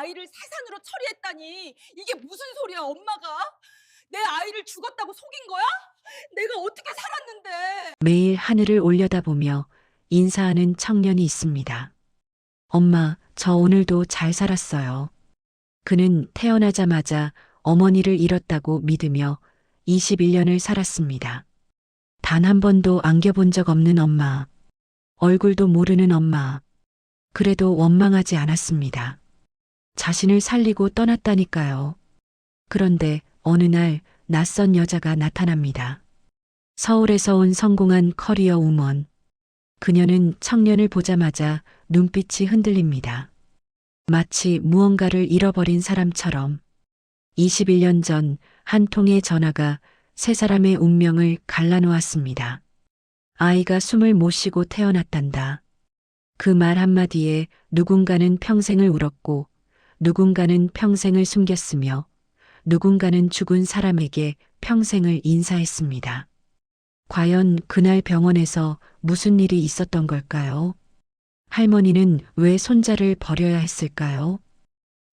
아이를 세산으로 처리했다니 이게 무슨 소리야 엄마가? 내 아이를 죽었다고 속인 거야? 내가 어떻게 살았는데? 매일 하늘을 올려다보며 인사하는 청년이 있습니다. 엄마, 저 오늘도 잘 살았어요. 그는 태어나자마자 어머니를 잃었다고 믿으며 21년을 살았습니다. 단 한 번도 안겨본 적 없는 엄마, 얼굴도 모르는 엄마. 그래도 원망하지 않았습니다. 자신을 살리고 떠났다니까요. 그런데 어느 날 낯선 여자가 나타납니다. 서울에서 온 성공한 커리어 우먼. 그녀는 청년을 보자마자 눈빛이 흔들립니다. 마치 무언가를 잃어버린 사람처럼. 21년 전 한 통의 전화가 세 사람의 운명을 갈라놓았습니다. 아이가 숨을 못 쉬고 태어났단다. 그 말 한마디에 누군가는 평생을 울었고, 누군가는 평생을 숨겼으며, 누군가는 죽은 사람에게 평생을 인사했습니다. 과연 그날 병원에서 무슨 일이 있었던 걸까요? 할머니는 왜 손자를 버려야 했을까요?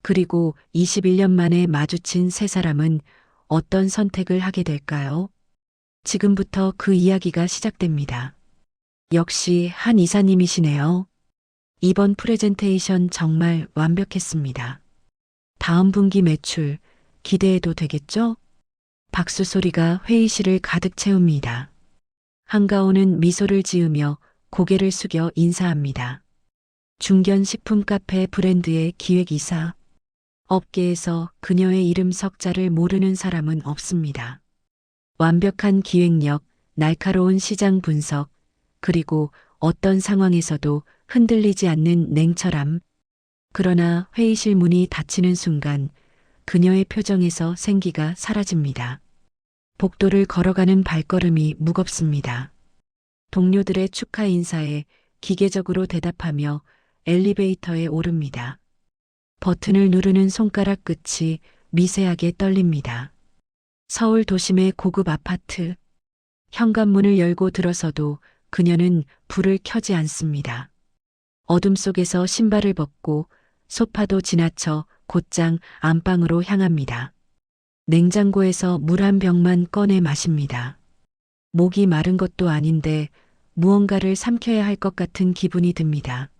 그리고 21년 만에 마주친 세 사람은 어떤 선택을 하게 될까요? 지금부터 그 이야기가 시작됩니다. 역시 한 이사님이시네요. 이번 프레젠테이션 정말 완벽했습니다. 다음 분기 매출 기대해도 되겠죠? 박수 소리가 회의실을 가득 채웁니다. 한가온은 미소를 지으며 고개를 숙여 인사합니다. 중견 식품 카페 브랜드의 기획이사. 업계에서 그녀의 이름 석자를 모르는 사람은 없습니다. 완벽한 기획력, 날카로운 시장 분석, 그리고 어떤 상황에서도 흔들리지 않는 냉철함. 그러나 회의실 문이 닫히는 순간 그녀의 표정에서 생기가 사라집니다. 복도를 걸어가는 발걸음이 무겁습니다. 동료들의 축하 인사에 기계적으로 대답하며 엘리베이터에 오릅니다. 버튼을 누르는 손가락 끝이 미세하게 떨립니다. 서울 도심의 고급 아파트. 현관문을 열고 들어서도 그녀는 불을 켜지 않습니다. 어둠 속에서 신발을 벗고 소파도 지나쳐 곧장 안방으로 향합니다. 냉장고에서 물 한 병만 꺼내 마십니다. 목이 마른 것도 아닌데 무언가를 삼켜야 할 것 같은 기분이 듭니다.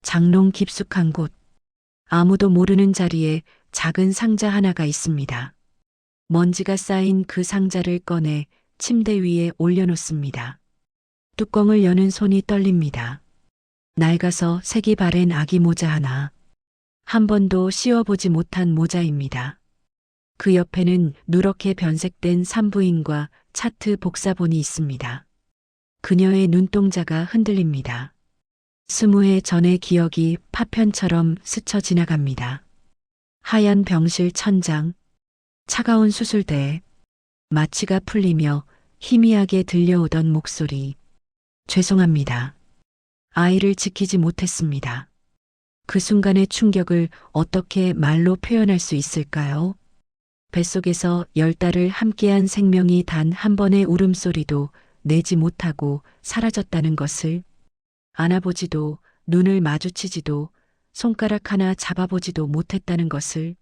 장롱 깊숙한 곳. 아무도 모르는 자리에 작은 상자 하나가 있습니다. 먼지가 쌓인 그 상자를 꺼내 침대 위에 올려놓습니다. 뚜껑을 여는 손이 떨립니다. 낡아서 색이 바랜 아기 모자 하나. 한 번도 씌워보지 못한 모자입니다. 그 옆에는 누렇게 변색된 산부인과 차트 복사본이 있습니다. 그녀의 눈동자가 흔들립니다. 20해 전의 기억이 파편처럼 스쳐 지나갑니다. 하얀 병실 천장, 차가운 수술대, 마취가 풀리며 희미하게 들려오던 목소리. 죄송합니다. 아이를 지키지 못했습니다. 그 순간의 충격을 어떻게 말로 표현할 수 있을까요? 뱃속에서 10달을 함께한 생명이 단 한 번의 울음소리도 내지 못하고 사라졌다는 것을. 안아보지도 눈을 마주치지도 손가락 하나 잡아보지도 못했다는 것을.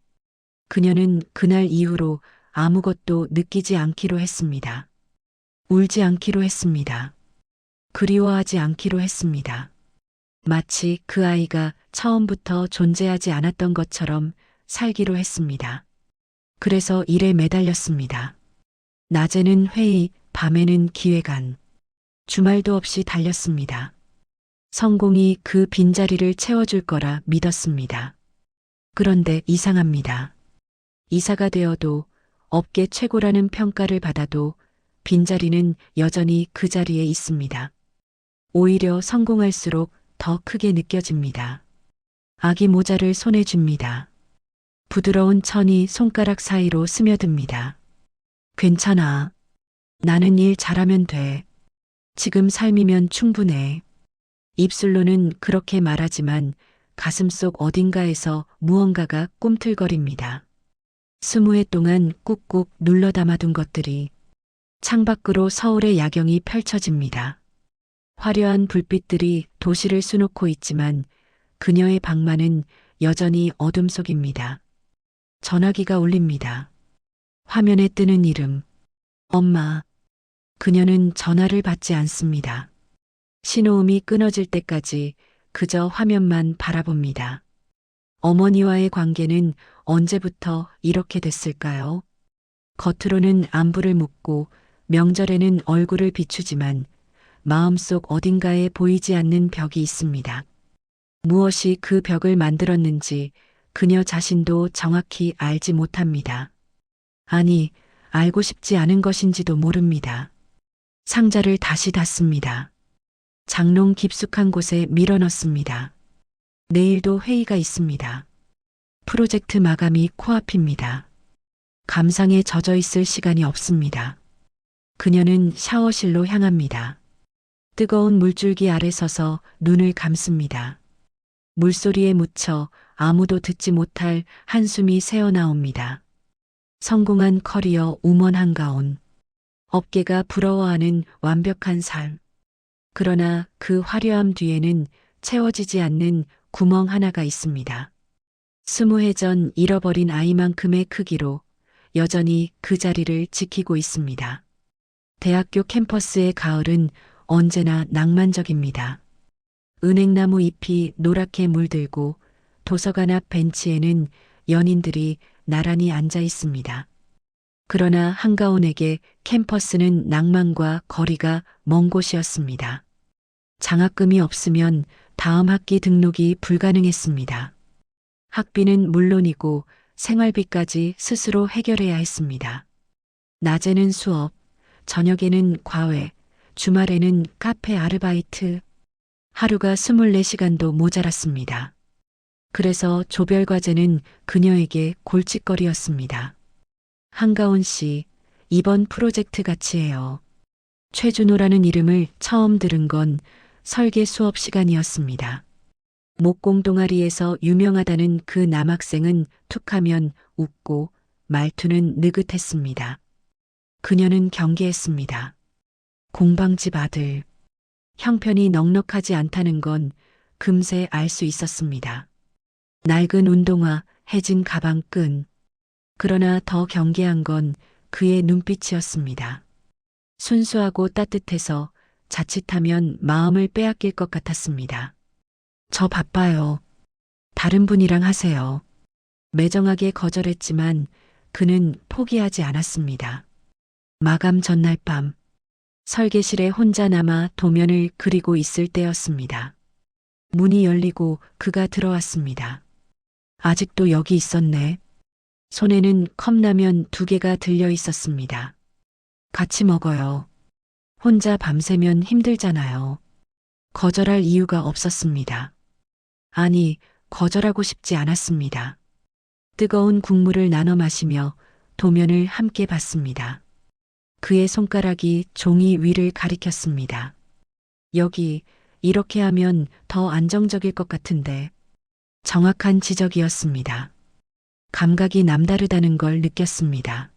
그녀는 그날 이후로 아무것도 느끼지 않기로 했습니다. 울지 않기로 했습니다. 그리워하지 않기로 했습니다. 마치 그 아이가 처음부터 존재하지 않았던 것처럼 살기로 했습니다. 그래서 일에 매달렸습니다. 낮에는 회의, 밤에는 기획안. 주말도 없이 달렸습니다. 성공이 그 빈자리를 채워줄 거라 믿었습니다. 그런데 이상합니다. 이사가 되어도 업계 최고라는 평가를 받아도 빈자리는 여전히 그 자리에 있습니다. 오히려 성공할수록 더 크게 느껴집니다. 아기 모자를 손에 줍니다. 부드러운 천이 손가락 사이로 스며듭니다. 괜찮아. 나는 일 잘하면 돼. 지금 삶이면 충분해. 입술로는 그렇게 말하지만 가슴속 어딘가에서 무언가가 꿈틀거립니다. 20해 동안 꾹꾹 눌러 담아둔 것들이. 창밖으로 서울의 야경이 펼쳐집니다. 화려한 불빛들이 도시를 수놓고 있지만 그녀의 방만은 여전히 어둠 속입니다. 전화기가 울립니다. 화면에 뜨는 이름. 엄마. 그녀는 전화를 받지 않습니다. 신호음이 끊어질 때까지 그저 화면만 바라봅니다. 어머니와의 관계는 언제부터 이렇게 됐을까요? 겉으로는 안부를 묻고 명절에는 얼굴을 비추지만 마음속 어딘가에 보이지 않는 벽이 있습니다. 무엇이 그 벽을 만들었는지 그녀 자신도 정확히 알지 못합니다. 아니, 알고 싶지 않은 것인지도 모릅니다. 상자를 다시 닫습니다. 장롱 깊숙한 곳에 밀어넣습니다. 내일도 회의가 있습니다. 프로젝트 마감이 코앞입니다. 감상에 젖어 있을 시간이 없습니다. 그녀는 샤워실로 향합니다. 뜨거운 물줄기 아래 서서 눈을 감습니다. 물소리에 묻혀 아무도 듣지 못할 한숨이 새어나옵니다. 성공한 커리어 우먼 한가온. 업계가 부러워하는 완벽한 삶. 그러나 그 화려함 뒤에는 채워지지 않는 구멍 하나가 있습니다. 20해 전 잃어버린 아이만큼의 크기로 여전히 그 자리를 지키고 있습니다. 대학교 캠퍼스의 가을은 언제나 낭만적입니다. 은행나무 잎이 노랗게 물들고 도서관 앞 벤치에는 연인들이 나란히 앉아 있습니다. 그러나 한가온에게 캠퍼스는 낭만과 거리가 먼 곳이었습니다. 장학금이 없으면 다음 학기 등록이 불가능했습니다. 학비는 물론이고 생활비까지 스스로 해결해야 했습니다. 낮에는 수업, 저녁에는 과외, 주말에는 카페 아르바이트. 하루가 24시간도 모자랐습니다. 그래서 조별과제는 그녀에게 골칫거리였습니다. 한가온 씨, 이번 프로젝트 같이 해요. 최준호라는 이름을 처음 들은 건 설계 수업 시간이었습니다. 목공 동아리에서 유명하다는 그 남학생은 툭하면 웃고 말투는 느긋했습니다. 그녀는 경계했습니다. 공방집 아들. 형편이 넉넉하지 않다는 건 금세 알 수 있었습니다. 낡은 운동화, 해진 가방끈. 그러나 더 경계한 건 그의 눈빛이었습니다. 순수하고 따뜻해서 자칫하면 마음을 빼앗길 것 같았습니다. 저 바빠요. 다른 분이랑 하세요. 매정하게 거절했지만 그는 포기하지 않았습니다. 마감 전날 밤, 설계실에 혼자 남아 도면을 그리고 있을 때였습니다. 문이 열리고 그가 들어왔습니다. 아직도 여기 있었네. 손에는 컵라면 2개가 들려 있었습니다. 같이 먹어요. 혼자 밤새면 힘들잖아요. 거절할 이유가 없었습니다. 아니, 거절하고 싶지 않았습니다. 뜨거운 국물을 나눠 마시며 도면을 함께 봤습니다. 그의 손가락이 종이 위를 가리켰습니다. 여기, 이렇게 하면 더 안정적일 것 같은데. 정확한 지적이었습니다. 감각이 남다르다는 걸 느꼈습니다.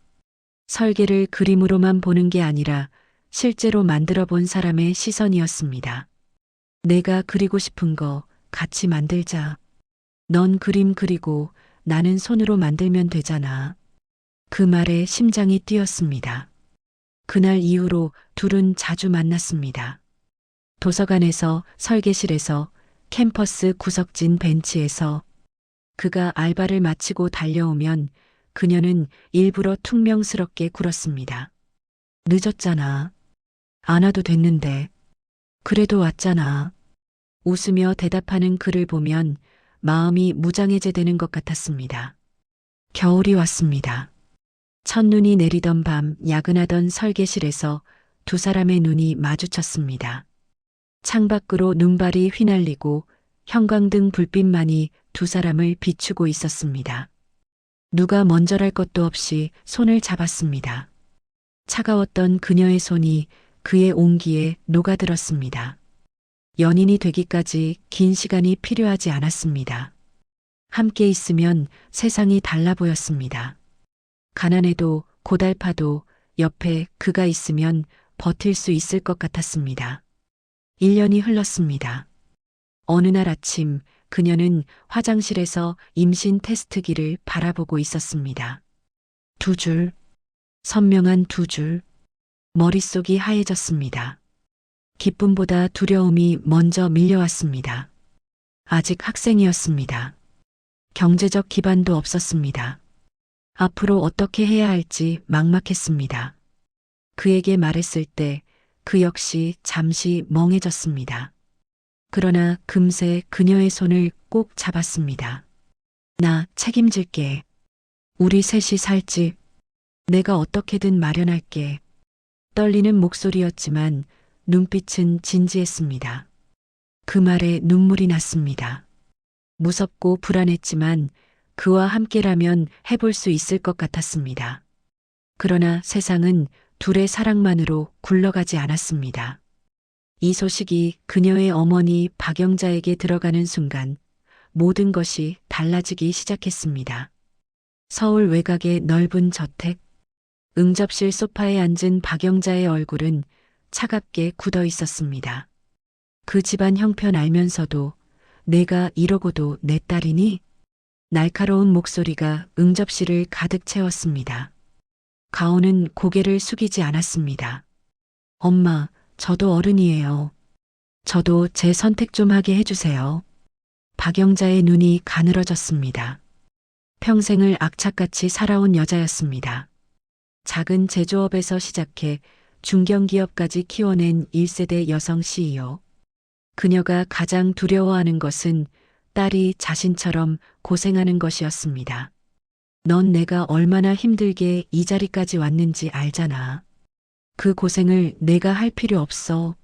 설계를 그림으로만 보는 게 아니라 실제로 만들어 본 사람의 시선이었습니다. 내가 그리고 싶은 거 같이 만들자. 넌 그림 그리고 나는 손으로 만들면 되잖아. 그 말에 심장이 뛰었습니다. 그날 이후로 둘은 자주 만났습니다. 도서관에서, 설계실에서, 캠퍼스 구석진 벤치에서. 그가 알바를 마치고 달려오면 그녀는 일부러 퉁명스럽게 굴었습니다. 늦었잖아. 안 와도 됐는데. 그래도 왔잖아. 웃으며 대답하는 그를 보면 마음이 무장해제되는 것 같았습니다. 겨울이 왔습니다. 첫눈이 내리던 밤 야근하던 설계실에서 두 사람의 눈이 마주쳤습니다. 창밖으로 눈발이 휘날리고 형광등 불빛만이 두 사람을 비추고 있었습니다. 누가 먼저랄 것도 없이 손을 잡았습니다. 차가웠던 그녀의 손이 그의 온기에 녹아들었습니다. 연인이 되기까지 긴 시간이 필요하지 않았습니다. 함께 있으면 세상이 달라 보였습니다. 가난해도 고달파도 옆에 그가 있으면 버틸 수 있을 것 같았습니다. 1년이 흘렀습니다. 어느 날 아침 그녀는 화장실에서 임신 테스트기를 바라보고 있었습니다. 두 줄, 선명한 두 줄, 머릿속이 하얘졌습니다. 기쁨보다 두려움이 먼저 밀려왔습니다. 아직 학생이었습니다. 경제적 기반도 없었습니다. 앞으로 어떻게 해야 할지 막막했습니다. 그에게 말했을 때 그 역시 잠시 멍해졌습니다. 그러나 금세 그녀의 손을 꼭 잡았습니다. 나 책임질게. 우리 셋이 살 집. 내가 어떻게든 마련할게. 떨리는 목소리였지만 눈빛은 진지했습니다. 그 말에 눈물이 났습니다. 무섭고 불안했지만 그와 함께라면 해볼 수 있을 것 같았습니다. 그러나 세상은 둘의 사랑만으로 굴러가지 않았습니다. 이 소식이 그녀의 어머니 박영자에게 들어가는 순간 모든 것이 달라지기 시작했습니다. 서울 외곽의 넓은 저택, 응접실 소파에 앉은 박영자의 얼굴은 차갑게 굳어 있었습니다. 그 집안 형편 알면서도 내가 이러고도 내 딸이니? 날카로운 목소리가 응접실을 가득 채웠습니다. 가온은 고개를 숙이지 않았습니다. 엄마, 저도 어른이에요. 저도 제 선택 좀 하게 해주세요. 박영자의 눈이 가늘어졌습니다. 평생을 악착같이 살아온 여자였습니다. 작은 제조업에서 시작해 중견기업까지 키워낸 1세대 여성 CEO. 그녀가 가장 두려워하는 것은 딸이 자신처럼 고생하는 것이었습니다. 넌 내가 얼마나 힘들게 이 자리까지 왔는지 알잖아. 그 고생을 내가 할 필요 없어.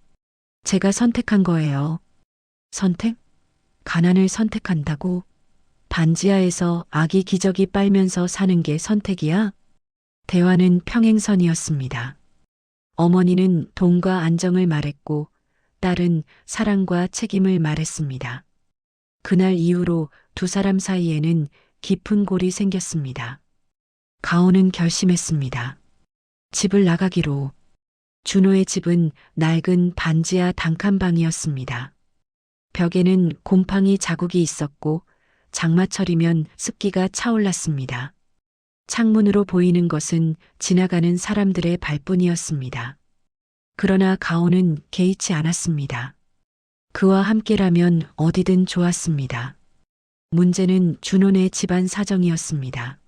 제가 선택한 거예요. 선택? 가난을 선택한다고? 반지하에서 아기 기저귀 빨면서 사는 게 선택이야? 대화는 평행선이었습니다. 어머니는 돈과 안정을 말했고 딸은 사랑과 책임을 말했습니다. 그날 이후로 두 사람 사이에는 깊은 골이 생겼습니다. 가온은 결심했습니다. 집을 나가기로. 준호의 집은 낡은 반지하 단칸방이었습니다. 벽에는 곰팡이 자국이 있었고 장마철이면 습기가 차올랐습니다. 창문으로 보이는 것은 지나가는 사람들의 발뿐이었습니다. 그러나 가온은 개의치 않았습니다. 그와 함께라면 어디든 좋았습니다. 문제는 준호네 집안 사정이었습니다.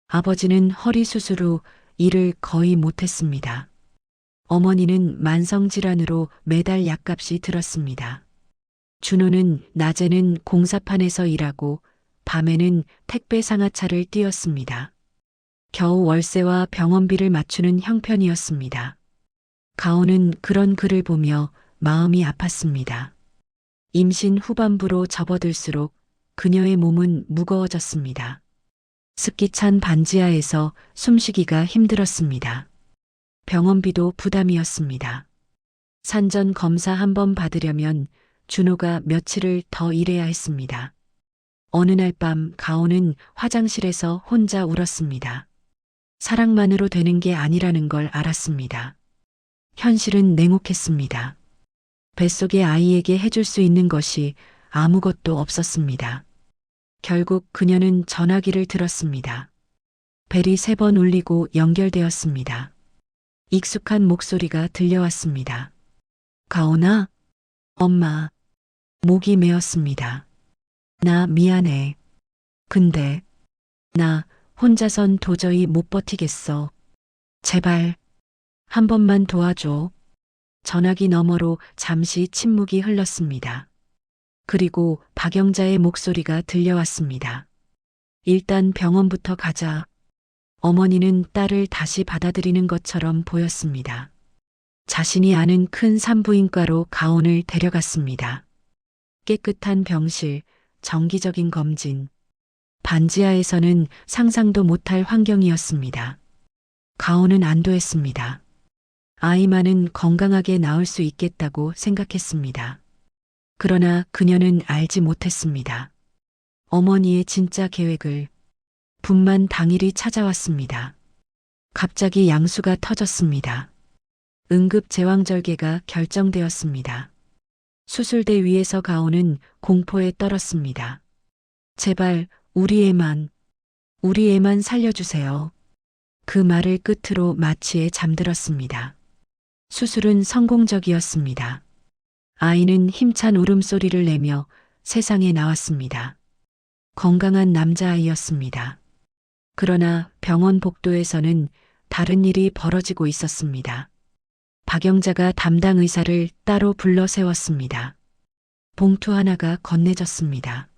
아버지는 허리 수술 후 일을 거의 못했습니다. 어머니는 만성질환으로 매달 약값이 들었습니다. 준호는 낮에는 공사판에서 일하고 밤에는 택배 상하차를 띄웠습니다. 겨우 월세와 병원비를 맞추는 형편이었습니다. 가온은 그런 그를 보며 마음이 아팠습니다. 임신 후반부로 접어들수록 그녀의 몸은 무거워졌습니다. 습기찬 반지하에서 숨쉬기가 힘들었습니다. 병원비도 부담이었습니다. 산전 검사 한 번 받으려면 준호가 며칠을 더 일해야 했습니다. 어느 날 밤 가온은 화장실에서 혼자 울었습니다. 사랑만으로 되는 게 아니라는 걸 알았습니다. 현실은 냉혹했습니다. 뱃속의 아이에게 해줄 수 있는 것이 아무것도 없었습니다. 결국 그녀는 전화기를 들었습니다. 벨이 3번 울리고 연결되었습니다. 익숙한 목소리가 들려왔습니다. 가온아? 엄마. 목이 메었습니다. 나 미안해. 근데 나 혼자선 도저히 못 버티겠어. 제발 한 번만 도와줘. 전화기 너머로 잠시 침묵이 흘렀습니다. 그리고 박영자의 목소리가 들려왔습니다. 일단 병원부터 가자. 어머니는 딸을 다시 받아들이는 것처럼 보였습니다. 자신이 아는 큰 산부인과로 가온을 데려갔습니다. 깨끗한 병실, 정기적인 검진. 반지하에서는 상상도 못할 환경이었습니다. 가온은 안도했습니다. 아이만은 건강하게 낳을 수 있겠다고 생각했습니다. 그러나 그녀는 알지 못했습니다. 어머니의 진짜 계획을. 분만 당일이 찾아왔습니다. 갑자기 양수가 터졌습니다. 응급 제왕절개가 결정되었습니다. 수술대 위에서 가오는 공포에 떨었습니다. 제발 우리 애만 살려주세요. 그 말을 끝으로 마취에 잠들었습니다. 수술은 성공적이었습니다. 아이는 힘찬 울음소리를 내며 세상에 나왔습니다. 건강한 남자아이였습니다. 그러나 병원 복도에서는 다른 일이 벌어지고 있었습니다. 박영자가 담당 의사를 따로 불러 세웠습니다. 봉투 하나가 건네졌습니다.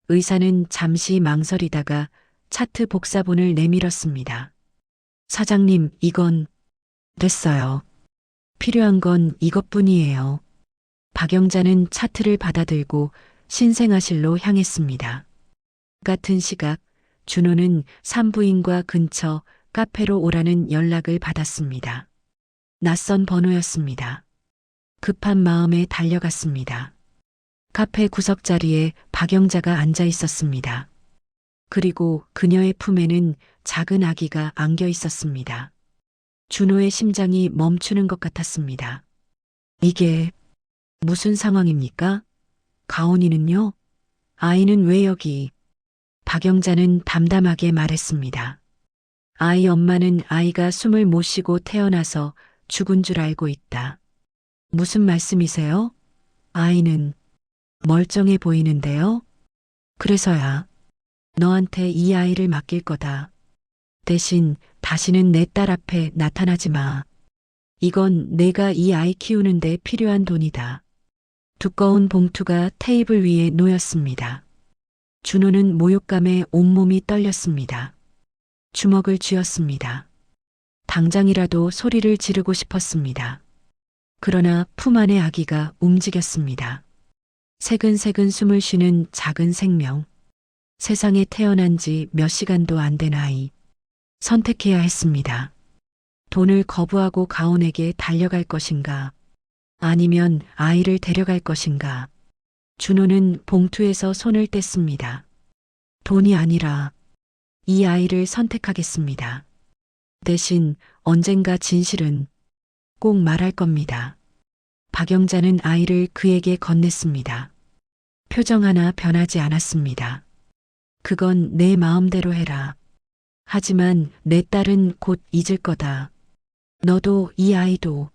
의사는 잠시 망설이다가 차트 복사본을 내밀었습니다. 사장님, 이건 됐어요. 필요한 건 이것뿐이에요. 박영자는 차트를 받아들고 신생아실로 향했습니다. 같은 시각 준호는 산부인과 근처 카페로 오라는 연락을 받았습니다. 낯선 번호였습니다. 급한 마음에 달려갔습니다. 카페 구석자리에 박영자가 앉아 있었습니다. 그리고 그녀의 품에는 작은 아기가 안겨 있었습니다. 준호의 심장이 멈추는 것 같았습니다. 이게 무슨 상황입니까? 가온이는요? 아이는 왜 여기? 박영자는 담담하게 말했습니다. 아이 엄마는 아이가 숨을 못 쉬고 태어나서 죽은 줄 알고 있다. 무슨 말씀이세요? 아이는 멀쩡해 보이는데요? 그래서야 너한테 이 아이를 맡길 거다. 대신 다시는 내 딸 앞에 나타나지 마. 이건 내가 이 아이 키우는데 필요한 돈이다. 두꺼운 봉투가 테이블 위에 놓였습니다. 준호는 모욕감에 온몸이 떨렸습니다. 주먹을 쥐었습니다. 당장이라도 소리를 지르고 싶었습니다. 그러나 품 안의 아기가 움직였습니다. 새근새근 숨을 쉬는 작은 생명. 세상에 태어난 지 몇 시간도 안 된 아이. 선택해야 했습니다. 돈을 거부하고 가온에게 달려갈 것인가? 아니면 아이를 데려갈 것인가? 준호는 봉투에서 손을 뗐습니다. 돈이 아니라 이 아이를 선택하겠습니다. 대신 언젠가 진실은 꼭 말할 겁니다. 박영자는 아이를 그에게 건넸습니다. 표정 하나 변하지 않았습니다. 그건 내 마음대로 해라. 하지만 내 딸은 곧 잊을 거다. 너도 이 아이도.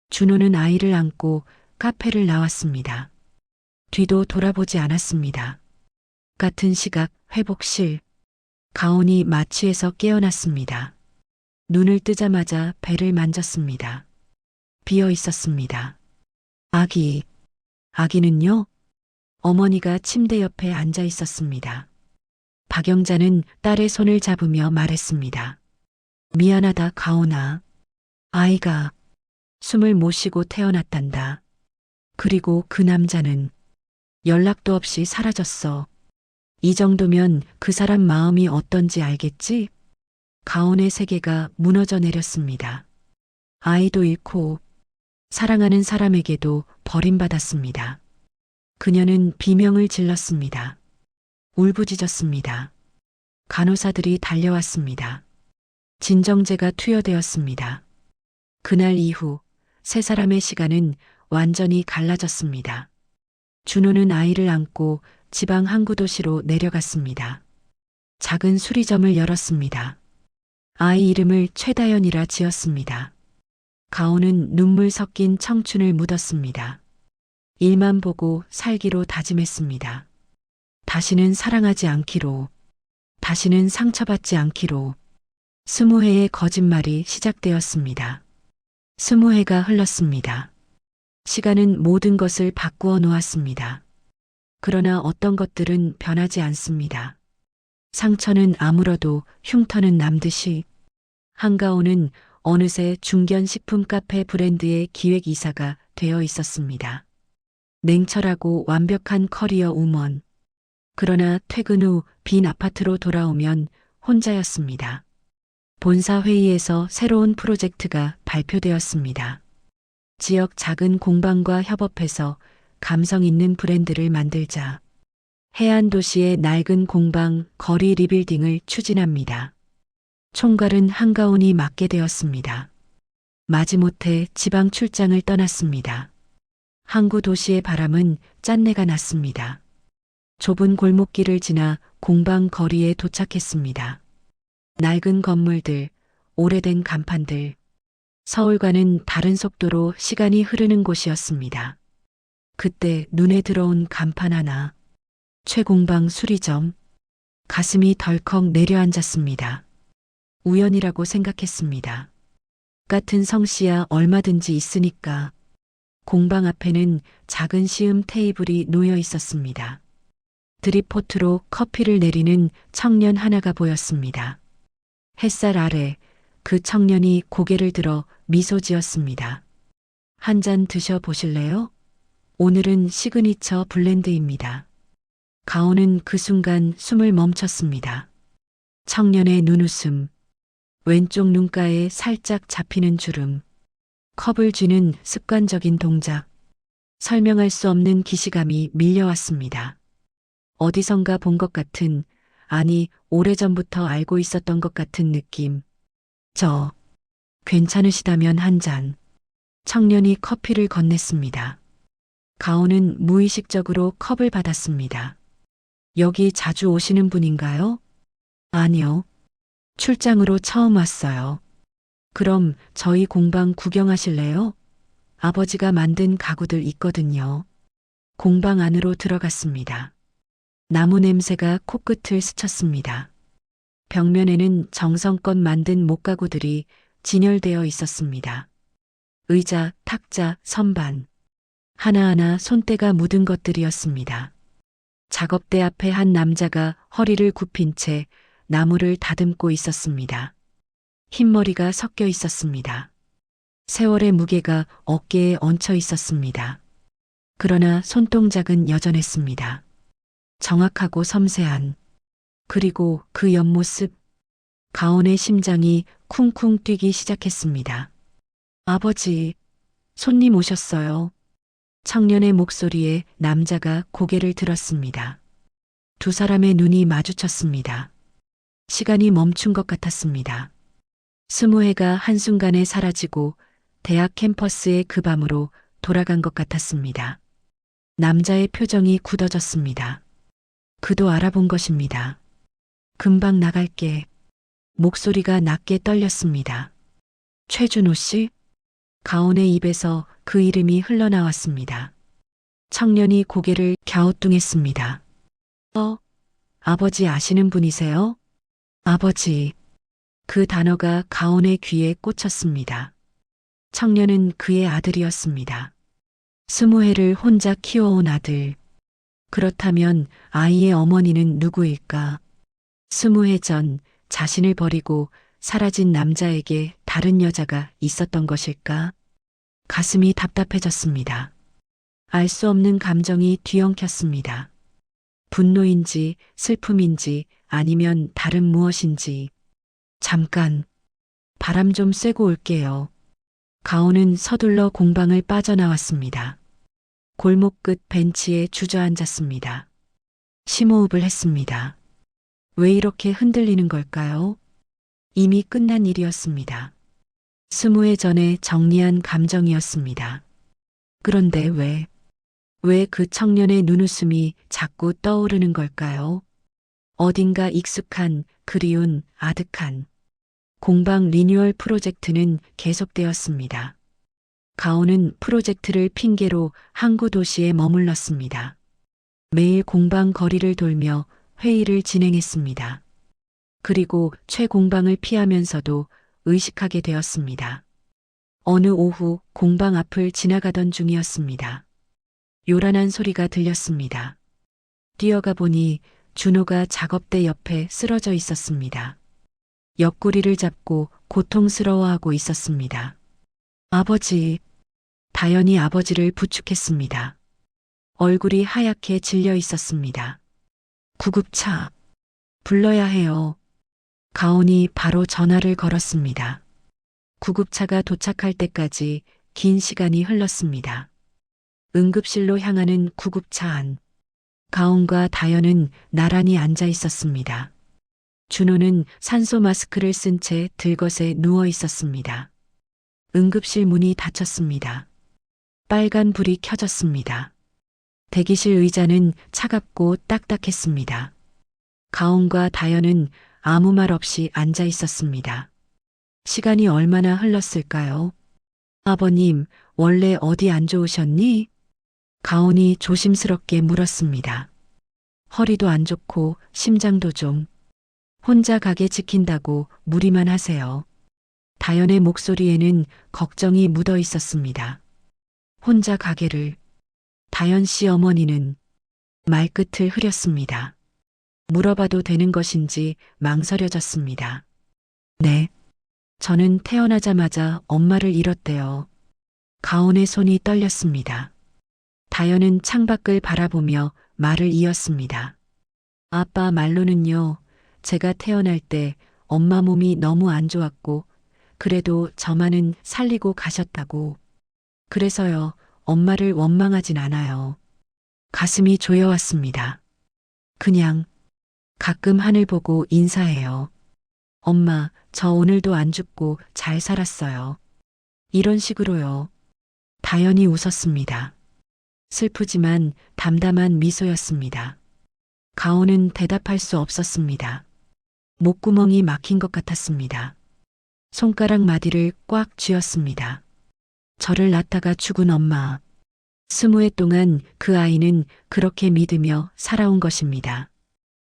준호는 아이를 안고 카페를 나왔습니다. 뒤도 돌아보지 않았습니다. 같은 시각 회복실. 가온이 마취에서 깨어났습니다. 눈을 뜨자마자 배를 만졌습니다. 비어 있었습니다. 아기는요? 어머니가 침대 옆에 앉아 있었습니다. 박영자는 딸의 손을 잡으며 말했습니다. 미안하다, 가온아. 아이가 숨을 못 쉬고 태어났단다. 그리고 그 남자는 연락도 없이 사라졌어. 이 정도면 그 사람 마음이 어떤지 알겠지? 가온의 세계가 무너져 내렸습니다. 아이도 잃고 사랑하는 사람에게도 버림받았습니다. 그녀는 비명을 질렀습니다. 울부짖었습니다. 간호사들이 달려왔습니다. 진정제가 투여되었습니다. 그날 이후 세 사람의 시간은 완전히 갈라졌습니다. 준호는 아이를 안고 지방 항구 도시로 내려갔습니다. 작은 수리점을 열었습니다. 아이 이름을 최다연이라 지었습니다. 가온은 눈물 섞인 청춘을 묻었습니다. 일만 보고 살기로 다짐했습니다. 다시는 사랑하지 않기로, 다시는 상처받지 않기로. 20회의 거짓말이 시작되었습니다. 20회가 흘렀습니다. 시간은 모든 것을 바꾸어 놓았습니다. 그러나 어떤 것들은 변하지 않습니다. 상처는 아물어도 흉터는 남듯이. 한가온은 어느새 중견식품 카페 브랜드의 기획이사가 되어 있었습니다. 냉철하고 완벽한 커리어 우먼. 그러나 퇴근 후 빈 아파트로 돌아오면 혼자였습니다. 본사 회의에서 새로운 프로젝트가 발표되었습니다. 지역 작은 공방과 협업해서 감성 있는 브랜드를 만들자. 해안 도시의 낡은 공방, 거리 리빌딩을 추진합니다. 총괄은 한가온이 맡게 되었습니다. 마지못해 지방 출장을 떠났습니다. 항구 도시의 바람은 짠내가 났습니다. 좁은 골목길을 지나 공방 거리에 도착했습니다. 낡은 건물들, 오래된 간판들, 서울과는 다른 속도로 시간이 흐르는 곳이었습니다. 그때 눈에 들어온 간판 하나, 최공방 수리점, 가슴이 덜컥 내려앉았습니다. 우연이라고 생각했습니다. 같은 성씨야 얼마든지 있으니까. 공방 앞에는 작은 시음 테이블이 놓여 있었습니다. 드립포트로 커피를 내리는 청년 하나가 보였습니다. 햇살 아래 그 청년이 고개를 들어 미소 지었습니다. 한 잔 드셔 보실래요? 오늘은 시그니처 블렌드입니다. 가온은 그 순간 숨을 멈췄습니다. 청년의 눈웃음, 왼쪽 눈가에 살짝 잡히는 주름, 컵을 쥐는 습관적인 동작, 설명할 수 없는 기시감이 밀려왔습니다. 어디선가 본 것 같은, 아니 오래전부터 알고 있었던 것 같은 느낌. 괜찮으시다면 한 잔. 청년이 커피를 건넸습니다. 가온은 무의식적으로 컵을 받았습니다. 여기 자주 오시는 분인가요? 아니요. 출장으로 처음 왔어요. 그럼 저희 공방 구경하실래요? 아버지가 만든 가구들 있거든요. 공방 안으로 들어갔습니다. 나무 냄새가 코끝을 스쳤습니다. 벽면에는 정성껏 만든 목가구들이 진열되어 있었습니다. 의자, 탁자, 선반. 하나하나 손때가 묻은 것들이었습니다. 작업대 앞에 한 남자가 허리를 굽힌 채 나무를 다듬고 있었습니다. 흰머리가 섞여 있었습니다. 세월의 무게가 어깨에 얹혀 있었습니다. 그러나 손동작은 여전했습니다. 정확하고 섬세한. 그리고 그 옆모습. 가온의 심장이 쿵쿵 뛰기 시작했습니다. 아버지, 손님 오셨어요. 청년의 목소리에 남자가 고개를 들었습니다. 두 사람의 눈이 마주쳤습니다. 시간이 멈춘 것 같았습니다. 20해가 한순간에 사라지고 대학 캠퍼스의 그 밤으로 돌아간 것 같았습니다. 남자의 표정이 굳어졌습니다. 그도 알아본 것입니다. 금방 나갈게. 목소리가 낮게 떨렸습니다. 최준호 씨? 가온의 입에서 그 이름이 흘러나왔습니다. 청년이 고개를 갸우뚱했습니다. 아버지 아시는 분이세요? 아버지. 그 단어가 가온의 귀에 꽂혔습니다. 청년은 그의 아들이었습니다. 20해를 혼자 키워온 아들. 그렇다면 아이의 어머니는 누구일까? 20해 전 자신을 버리고 사라진 남자에게 다른 여자가 있었던 것일까? 가슴이 답답해졌습니다. 알 수 없는 감정이 뒤엉켰습니다. 분노인지 슬픔인지 아니면 다른 무엇인지. 잠깐. 바람 좀 쐬고 올게요. 가온은 서둘러 공방을 빠져나왔습니다. 골목 끝 벤치에 주저앉았습니다. 심호흡을 했습니다. 왜 이렇게 흔들리는 걸까요? 이미 끝난 일이었습니다. 20해 전에 정리한 감정이었습니다. 그런데 왜 그 청년의 눈웃음이 자꾸 떠오르는 걸까요? 어딘가 익숙한, 그리운, 아득한. 공방 리뉴얼 프로젝트는 계속되었습니다. 가온은 프로젝트를 핑계로 항구 도시에 머물렀습니다. 매일 공방 거리를 돌며 회의를 진행했습니다. 그리고 최공방을 피하면서도 의식하게 되었습니다. 어느 오후 공방 앞을 지나가던 중이었습니다. 요란한 소리가 들렸습니다. 뛰어가 보니 준호가 작업대 옆에 쓰러져 있었습니다. 옆구리를 잡고 고통스러워하고 있었습니다. 아버지. 다연이 아버지를 부축했습니다. 얼굴이 하얗게 질려 있었습니다. 구급차. 불러야 해요. 가온이 바로 전화를 걸었습니다. 구급차가 도착할 때까지 긴 시간이 흘렀습니다. 응급실로 향하는 구급차 안. 가온과 다연은 나란히 앉아 있었습니다. 준호는 산소 마스크를 쓴 채 들것에 누워 있었습니다. 응급실 문이 닫혔습니다. 빨간 불이 켜졌습니다. 대기실 의자는 차갑고 딱딱했습니다. 가온과 다연은 아무 말 없이 앉아 있었습니다. 시간이 얼마나 흘렀을까요? 아버님, 원래 어디 안 좋으셨니? 가온이 조심스럽게 물었습니다. 허리도 안 좋고 심장도 좀. 혼자 가게 지킨다고 무리만 하세요. 다연의 목소리에는 걱정이 묻어 있었습니다. 혼자 가게를. 다연 씨 어머니는 말끝을 흐렸습니다. 물어봐도 되는 것인지 망설여졌습니다. 네. 저는 태어나자마자 엄마를 잃었대요. 가온의 손이 떨렸습니다. 다연은 창밖을 바라보며 말을 이었습니다. 아빠 말로는요, 제가 태어날 때 엄마 몸이 너무 안 좋았고, 그래도 저만은 살리고 가셨다고. 그래서요, 엄마를 원망하진 않아요. 가슴이 조여왔습니다. 그냥 가끔 하늘 보고 인사해요. 엄마, 저 오늘도 안 죽고 잘 살았어요. 이런 식으로요. 다연이 웃었습니다. 슬프지만 담담한 미소였습니다. 가온은 대답할 수 없었습니다. 목구멍이 막힌 것 같았습니다. 손가락 마디를 꽉 쥐었습니다. 저를 낳다가 죽은 엄마. 20해 동안 그 아이는 그렇게 믿으며 살아온 것입니다.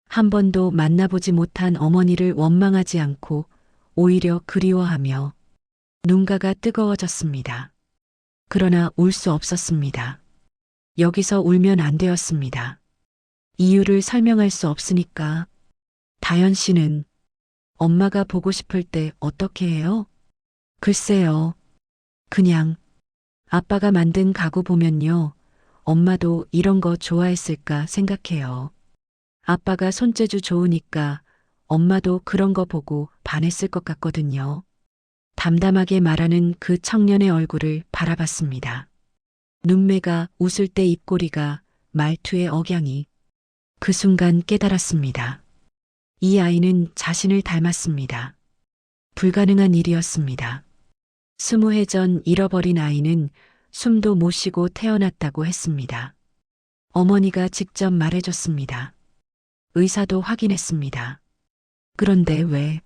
한 번도 만나보지 못한 어머니를 원망하지 않고 오히려 그리워하며 눈가가 뜨거워졌습니다. 그러나 울 수 없었습니다. 여기서 울면 안 되었습니다. 이유를 설명할 수 없으니까. 다연 씨는 엄마가 보고 싶을 때 어떻게 해요? 글쎄요. 그냥 아빠가 만든 가구 보면요. 엄마도 이런 거 좋아했을까 생각해요. 아빠가 손재주 좋으니까 엄마도 그런 거 보고 반했을 것 같거든요. 담담하게 말하는 그 청년의 얼굴을 바라봤습니다. 눈매가 웃을 때 입꼬리가 말투의 억양이. 그 순간 깨달았습니다. 이 아이는 자신을 닮았습니다. 불가능한 일이었습니다. 20해 전 잃어버린 아이는 숨도 못 쉬고 태어났다고 했습니다. 어머니가 직접 말해줬습니다. 의사도 확인했습니다. 그런데 왜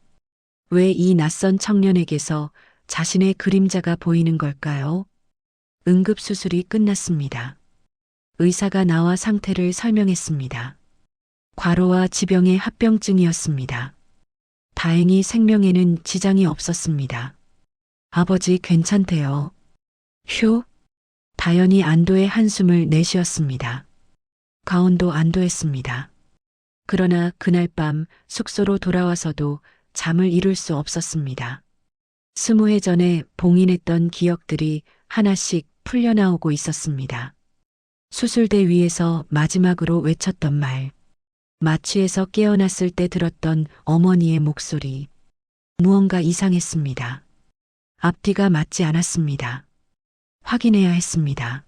이 낯선 청년에게서 자신의 그림자가 보이는 걸까요? 응급수술이 끝났습니다. 의사가 나와 상태를 설명했습니다. 과로와 지병의 합병증이었습니다. 다행히 생명에는 지장이 없었습니다. 아버지 괜찮대요. 휴. 다연이 안도의 한숨을 내쉬었습니다. 가온도 안도했습니다. 그러나 그날 밤 숙소로 돌아와서도 잠을 이룰 수 없었습니다. 20해 전에 봉인했던 기억들이 하나씩 풀려나오고 있었습니다. 수술대 위에서 마지막으로 외쳤던 말, 마취에서 깨어났을 때 들었던 어머니의 목소리. 무언가 이상했습니다. 앞뒤가 맞지 않았습니다. 확인해야 했습니다.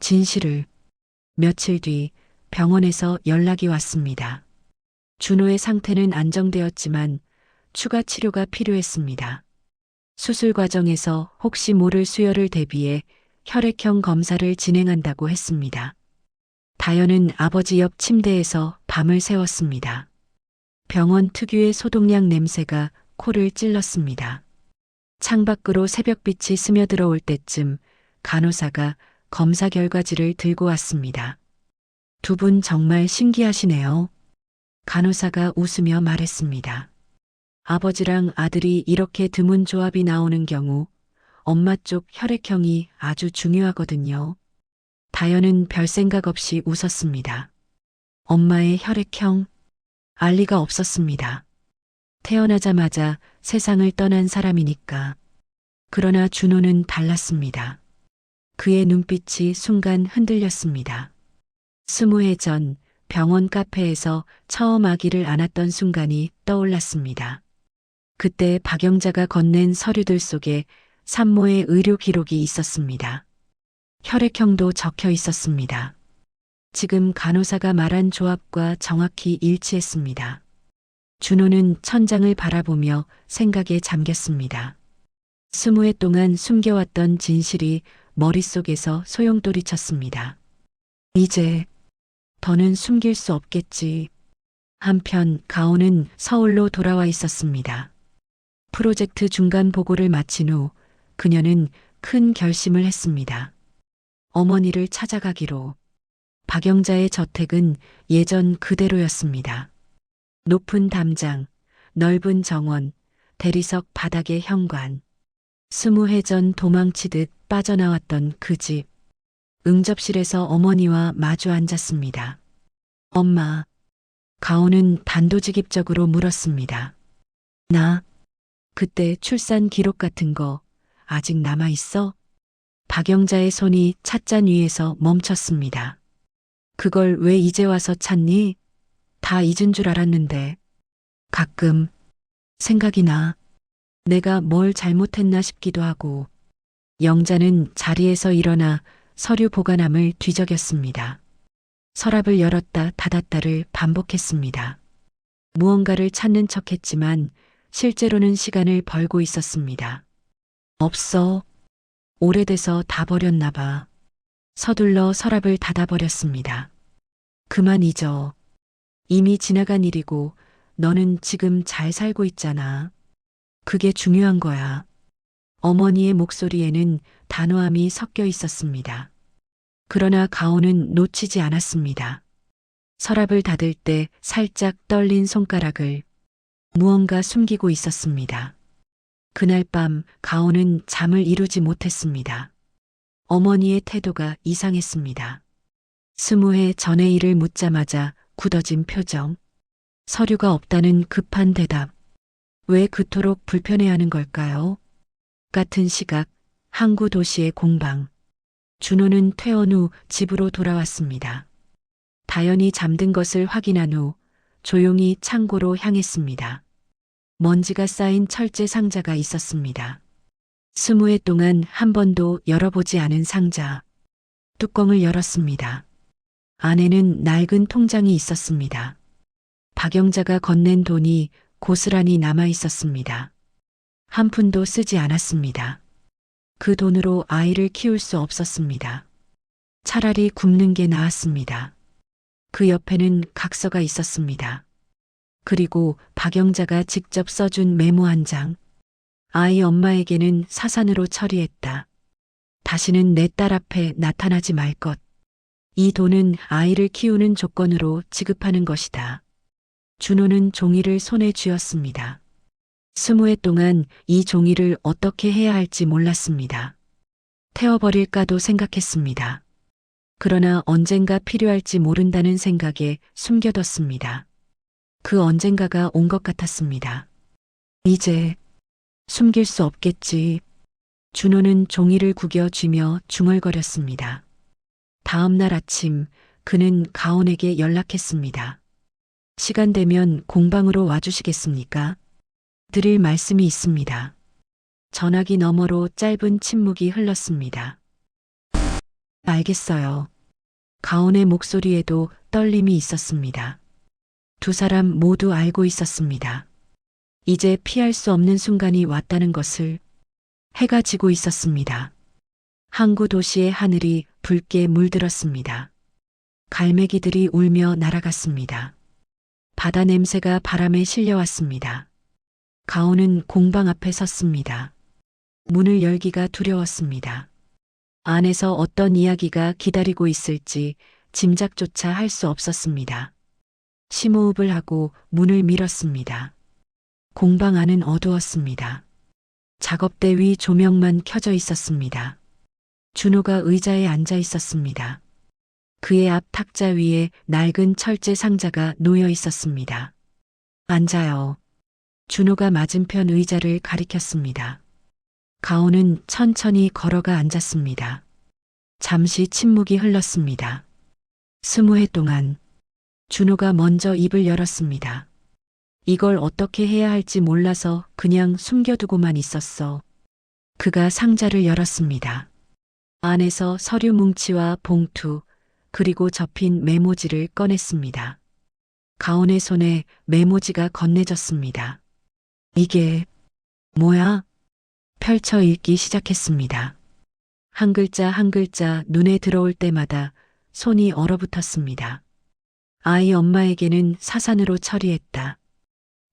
진실을. 며칠 뒤 병원에서 연락이 왔습니다. 준호의 상태는 안정되었지만 추가 치료가 필요했습니다. 수술 과정에서 혹시 모를 수혈을 대비해 혈액형 검사를 진행한다고 했습니다. 다연은 아버지 옆 침대에서 밤을 새웠습니다. 병원 특유의 소독약 냄새가 코를 찔렀습니다. 창밖으로 새벽빛이 스며들어올 때쯤 간호사가 검사 결과지를 들고 왔습니다. 두 분 정말 신기하시네요. 간호사가 웃으며 말했습니다. 아버지랑 아들이 이렇게 드문 조합이 나오는 경우 엄마 쪽 혈액형이 아주 중요하거든요. 다연은 별 생각 없이 웃었습니다. 엄마의 혈액형? 알 리가 없었습니다. 태어나자마자 세상을 떠난 사람이니까. 그러나 준호는 달랐습니다. 그의 눈빛이 순간 흔들렸습니다. 20해 전 병원 카페에서 처음 아기를 안았던 순간이 떠올랐습니다. 그때 박영자가 건넨 서류들 속에 산모의 의료 기록이 있었습니다. 혈액형도 적혀 있었습니다. 지금 간호사가 말한 조합과 정확히 일치했습니다. 준호는 천장을 바라보며 생각에 잠겼습니다. 20해 동안 숨겨왔던 진실이 머릿속에서 소용돌이쳤습니다. 이제 더는 숨길 수 없겠지. 한편 가온은 서울로 돌아와 있었습니다. 프로젝트 중간 보고를 마친 후 그녀는 큰 결심을 했습니다. 어머니를 찾아가기로. 박영자의 저택은 예전 그대로였습니다. 높은 담장, 넓은 정원, 대리석 바닥의 현관. 20해 전 도망치듯 빠져나왔던 그 집. 응접실에서 어머니와 마주 앉았습니다. 엄마. 가온은 단도직입적으로 물었습니다. 나, 그때 출산 기록 같은 거 아직 남아있어? 박영자의 손이 찻잔 위에서 멈췄습니다. 그걸 왜 이제 와서 찾니? 다 잊은 줄 알았는데. 가끔 생각이 나. 내가 뭘 잘못했나 싶기도 하고. 영자는 자리에서 일어나 서류 보관함을 뒤적였습니다. 서랍을 열었다 닫았다를 반복했습니다. 무언가를 찾는 척했지만 실제로는 시간을 벌고 있었습니다. 없어. 오래돼서 다 버렸나 봐. 서둘러 서랍을 닫아버렸습니다. 그만 잊어. 이미 지나간 일이고 너는 지금 잘 살고 있잖아. 그게 중요한 거야. 어머니의 목소리에는 단호함이 섞여 있었습니다. 그러나 가온은 놓치지 않았습니다. 서랍을 닫을 때 살짝 떨린 손가락을 무언가 숨기고 있었습니다. 그날 밤 가온은 잠을 이루지 못했습니다. 어머니의 태도가 이상했습니다. 20해 전의 일을 묻자마자 굳어진 표정. 서류가 없다는 급한 대답. 왜 그토록 불편해하는 걸까요? 같은 시각, 항구 도시의 공방. 준호는 퇴원 후 집으로 돌아왔습니다. 다연이 잠든 것을 확인한 후 조용히 창고로 향했습니다. 먼지가 쌓인 철제 상자가 있었습니다. 20해 동안 한 번도 열어보지 않은 상자. 뚜껑을 열었습니다. 안에는 낡은 통장이 있었습니다. 박영자가 건넨 돈이 고스란히 남아 있었습니다. 한 푼도 쓰지 않았습니다. 그 돈으로 아이를 키울 수 없었습니다. 차라리 굶는 게 나았습니다. 그 옆에는 각서가 있었습니다. 그리고 박영자가 직접 써준 메모 한 장. 아이 엄마에게는 사산으로 처리했다. 다시는 내 딸 앞에 나타나지 말 것. 이 돈은 아이를 키우는 조건으로 지급하는 것이다. 준호는 종이를 손에 쥐었습니다. 20해 동안 이 종이를 어떻게 해야 할지 몰랐습니다. 태워버릴까도 생각했습니다. 그러나 언젠가 필요할지 모른다는 생각에 숨겨뒀습니다. 그 언젠가가 온 것 같았습니다. 이제 숨길 수 없겠지. 준호는 종이를 구겨 쥐며 중얼거렸습니다. 다음 날 아침 그는 가온에게 연락했습니다. 시간 되면 공방으로 와주시겠습니까? 드릴 말씀이 있습니다. 전화기 너머로 짧은 침묵이 흘렀습니다. 알겠어요. 가온의 목소리에도 떨림이 있었습니다. 두 사람 모두 알고 있었습니다. 이제 피할 수 없는 순간이 왔다는 것을. 해가 지고 있었습니다. 항구 도시의 하늘이 붉게 물들었습니다. 갈매기들이 울며 날아갔습니다. 바다 냄새가 바람에 실려왔습니다. 가온은 공방 앞에 섰습니다. 문을 열기가 두려웠습니다. 안에서 어떤 이야기가 기다리고 있을지 짐작조차 할 수 없었습니다. 심호흡을 하고 문을 밀었습니다. 공방 안은 어두웠습니다. 작업대 위 조명만 켜져 있었습니다. 준호가 의자에 앉아 있었습니다. 그의 앞 탁자 위에 낡은 철제 상자가 놓여 있었습니다. 앉아요. 준호가 맞은편 의자를 가리켰습니다. 가온은 천천히 걸어가 앉았습니다. 잠시 침묵이 흘렀습니다. 20해 동안 준호가 먼저 입을 열었습니다. 이걸 어떻게 해야 할지 몰라서 그냥 숨겨두고만 있었어. 그가 상자를 열었습니다. 안에서 서류 뭉치와 봉투, 그리고 접힌 메모지를 꺼냈습니다. 가온의 손에 메모지가 건네졌습니다. 이게 뭐야? 펼쳐 읽기 시작했습니다. 한 글자 한 글자 눈에 들어올 때마다 손이 얼어붙었습니다. 아이 엄마에게는 사산으로 처리했다.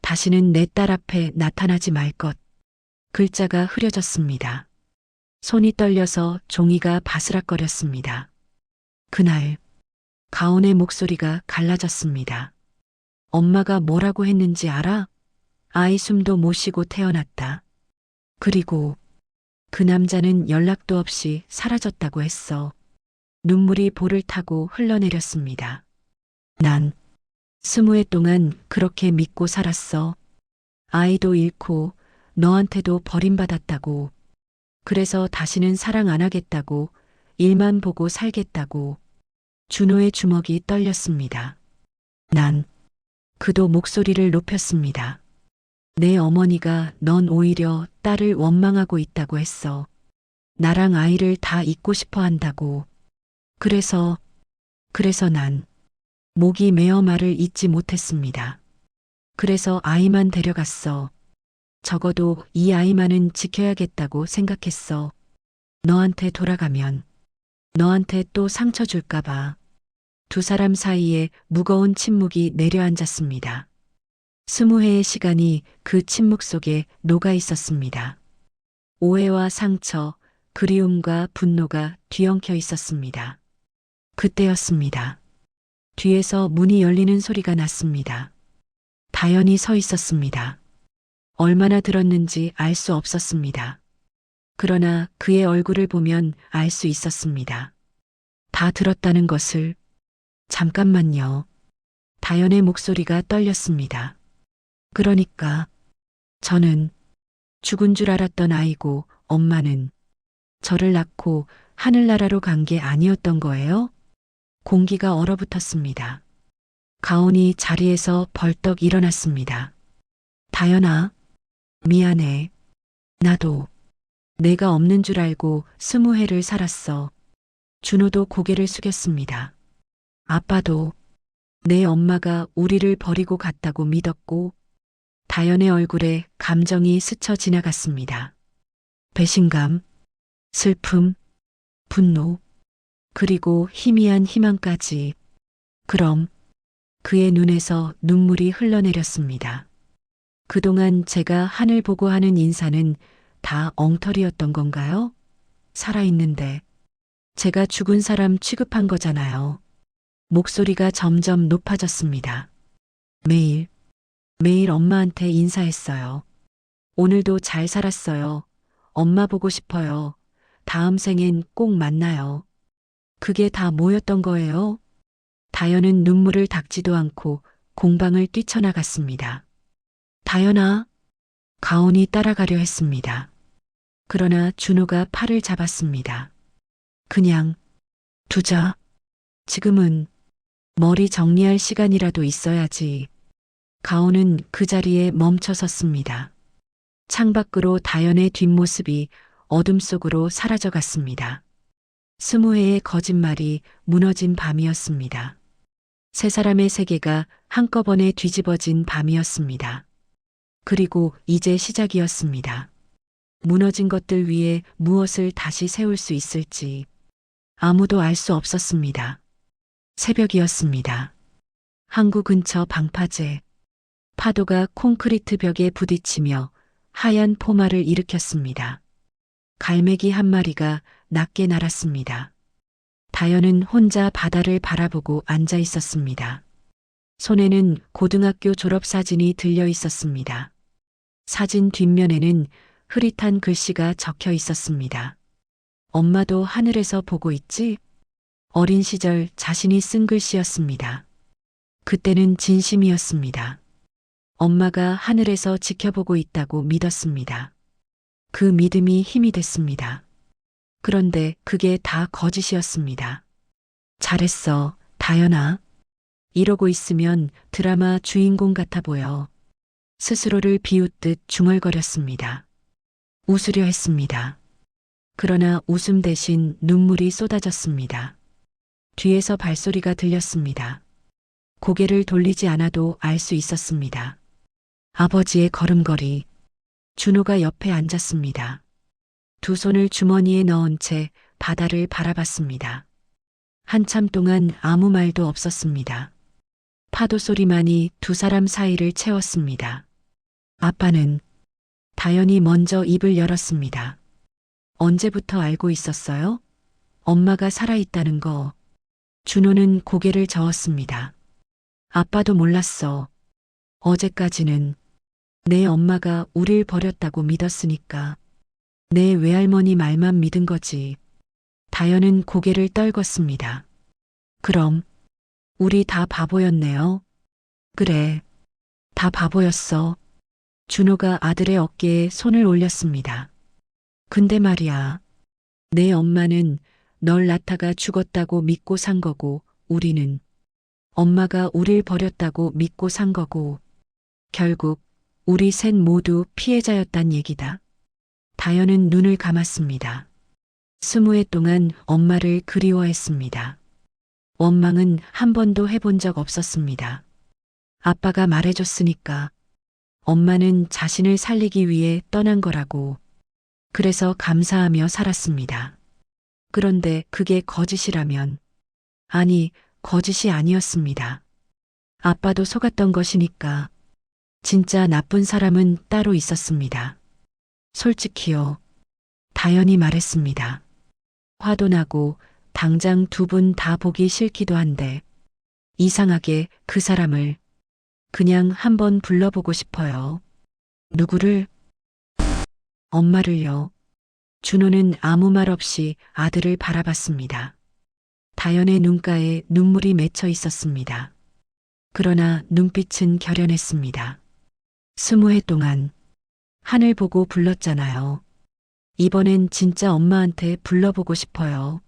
다시는 내 딸 앞에 나타나지 말 것. 글자가 흐려졌습니다. 손이 떨려서 종이가 바스락거렸습니다. 그날 가온의 목소리가 갈라졌습니다. 엄마가 뭐라고 했는지 알아? 아이 숨도 못 쉬고 태어났다. 그리고 그 남자는 연락도 없이 사라졌다고 했어. 눈물이 볼을 타고 흘러내렸습니다. 난 20해 동안 그렇게 믿고 살았어. 아이도 잃고 너한테도 버림받았다고. 그래서 다시는 사랑 안 하겠다고, 일만 보고 살겠다고. 준호의 주먹이 떨렸습니다. 난 그도 목소리를 높였습니다. 내 어머니가 넌 오히려 딸을 원망하고 있다고 했어. 나랑 아이를 다 잊고 싶어 한다고. 그래서 난 목이 메어 말을 잇지 못했습니다. 그래서 아이만 데려갔어. 적어도 이 아이만은 지켜야겠다고 생각했어. 너한테 돌아가면 너한테 또 상처 줄까봐. 두 사람 사이에 무거운 침묵이 내려앉았습니다. 20회의 시간이 그 침묵 속에 녹아 있었습니다. 오해와 상처, 그리움과 분노가 뒤엉켜 있었습니다. 그때였습니다. 뒤에서 문이 열리는 소리가 났습니다. 다연이 서 있었습니다. 얼마나 들었는지 알 수 없었습니다. 그러나 그의 얼굴을 보면 알 수 있었습니다. 다 들었다는 것을. 잠깐만요. 다연의 목소리가 떨렸습니다. 그러니까 저는 죽은 줄 알았던 아이고 엄마는 저를 낳고 하늘나라로 간 게 아니었던 거예요? 공기가 얼어붙었습니다. 가온이 자리에서 벌떡 일어났습니다. 다연아, 미안해. 나도 내가 없는 줄 알고 20회를 살았어. 준호도 고개를 숙였습니다. 아빠도 내 엄마가 우리를 버리고 갔다고 믿었고. 다연의 얼굴에 감정이 스쳐 지나갔습니다. 배신감, 슬픔, 분노, 그리고 희미한 희망까지. 그럼 그의 눈에서 눈물이 흘러내렸습니다. 그동안 제가 하늘 보고 하는 인사는 다 엉터리였던 건가요? 살아있는데 제가 죽은 사람 취급한 거잖아요. 목소리가 점점 높아졌습니다. 매일 엄마한테 인사했어요. 오늘도 잘 살았어요. 엄마 보고 싶어요. 다음 생엔 꼭 만나요. 그게 다 뭐였던 거예요? 다연은 눈물을 닦지도 않고 공방을 뛰쳐나갔습니다. 다연아, 가온이 따라가려 했습니다. 그러나 준호가 팔을 잡았습니다. 그냥 두자. 지금은 머리 정리할 시간이라도 있어야지. 가온은 그 자리에 멈춰 섰습니다. 창밖으로 다연의 뒷모습이 어둠 속으로 사라져 갔습니다. 20회의 거짓말이 무너진 밤이었습니다. 세 사람의 세계가 한꺼번에 뒤집어진 밤이었습니다. 그리고 이제 시작이었습니다. 무너진 것들 위에 무엇을 다시 세울 수 있을지 아무도 알 수 없었습니다. 새벽이었습니다. 항구 근처 방파제. 파도가 콘크리트 벽에 부딪히며 하얀 포마를 일으켰습니다. 갈매기 한 마리가 낮게 날았습니다. 다연은 혼자 바다를 바라보고 앉아 있었습니다. 손에는 고등학교 졸업사진이 들려 있었습니다. 사진 뒷면에는 흐릿한 글씨가 적혀 있었습니다. 엄마도 하늘에서 보고 있지? 어린 시절 자신이 쓴 글씨였습니다. 그때는 진심이었습니다. 엄마가 하늘에서 지켜보고 있다고 믿었습니다. 그 믿음이 힘이 됐습니다. 그런데 그게 다 거짓이었습니다. 잘했어, 다연아. 이러고 있으면 드라마 주인공 같아 보여. 스스로를 비웃듯 중얼거렸습니다. 웃으려 했습니다. 그러나 웃음 대신 눈물이 쏟아졌습니다. 뒤에서 발소리가 들렸습니다. 고개를 돌리지 않아도 알 수 있었습니다. 아버지의 걸음걸이. 준호가 옆에 앉았습니다. 두 손을 주머니에 넣은 채 바다를 바라봤습니다. 한참 동안 아무 말도 없었습니다. 파도 소리만이 두 사람 사이를 채웠습니다. 아빠는 다연이 먼저 입을 열었습니다. 언제부터 알고 있었어요? 엄마가 살아있다는 거. 준호는 고개를 저었습니다. 아빠도 몰랐어. 어제까지는 내 엄마가 우릴 버렸다고 믿었으니까. 내 외할머니 말만 믿은 거지. 다연은 고개를 떨궜습니다. 그럼 우리 다 바보였네요. 그래, 다 바보였어. 준호가 아들의 어깨에 손을 올렸습니다. 근데 말이야, 내 엄마는 널 낳다가 죽었다고 믿고 산 거고, 우리는 엄마가 우릴 버렸다고 믿고 산 거고, 결국 우리 셋 모두 피해자였단 얘기다. 다연은 눈을 감았습니다. 20해 동안 엄마를 그리워했습니다. 원망은 한 번도 해본 적 없었습니다. 아빠가 말해줬으니까 엄마는 자신을 살리기 위해 떠난 거라고. 그래서 감사하며 살았습니다. 그런데 그게 거짓이라면, 아니, 거짓이 아니었습니다. 아빠도 속았던 것이니까. 진짜 나쁜 사람은 따로 있었습니다. 솔직히요. 다연이 말했습니다. 화도 나고 당장 두 분 다 보기 싫기도 한데 이상하게 그 사람을 그냥 한번 불러보고 싶어요. 누구를? 엄마를요. 준호는 아무 말 없이 아들을 바라봤습니다. 다연의 눈가에 눈물이 맺혀 있었습니다. 그러나 눈빛은 결연했습니다. 20해 동안 하늘 보고 불렀잖아요. 이번엔 진짜 엄마한테 불러보고 싶어요.